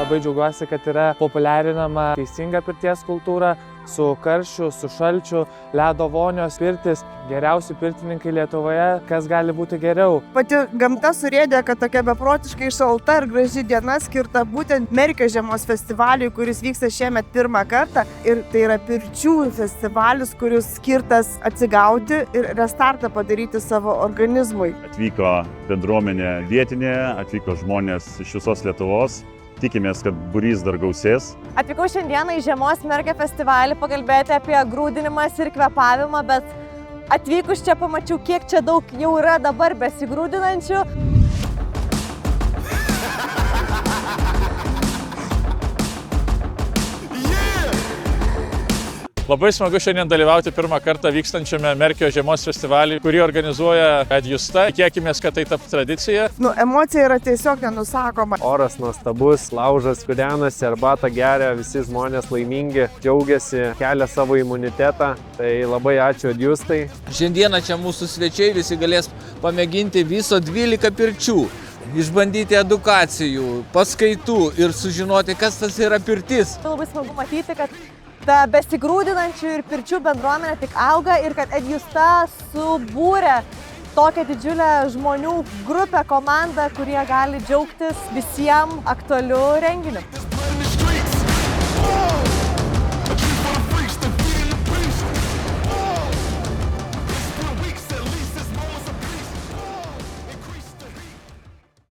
Labai džiaugiuosi, kad yra populiarinama teisinga pirties kultūra su karščiu, su šalčiu, ledo vonios pirtis. Geriausi pirtininkai Lietuvoje, kas gali būti geriau. Pati gamta surėdė, kad tokia beprotiškai šalta ir graži diena skirta būtent Merkio žiemos festivaliui, kuris vyksta šiemet pirmą kartą. Ir tai yra pirčių festivalis, kuris skirtas atsigauti ir restartą padaryti savo organizmui. Atvyko bendruomenė vietinė, atvyko žmonės iš visos Lietuvos. Tikimės, kad būrys dar gausės. Atvykau šiandieną į Žiemos Merkio festivalį pakalbėti apie grūdinimas ir kvėpavimą, bet atvykus čia pamačiau, kiek čia daug jau yra dabar besigrūdinančių. Labai smagu šiandien dalyvauti pirmą kartą vykstančiame Merkio žiemos festivalį, kurį organizuoja Edjusta. Tikėkimės, kad tai taps tradicija. Emocija yra tiesiog nenusakoma. Oras nuostabus, laužas kudenasi, arbatą geria, visi žmonės laimingi, džiaugiasi, kelia savo imunitetą. Tai labai ačiū Edjustai. Šiandieną čia mūsų svečiai visi galės pamėginti viso 12 pirčių. Išbandyti edukacijų, paskaitų ir sužinoti, kas tas yra pirtis. Labai smagu matyti, kad ta besigrūdinančių ir pirčių bendruomenė tik auga ir kad Edjusta subūrė tokią didžiulę žmonių grupę, komandą, kurie gali džiaugtis visiems aktualiu renginiu.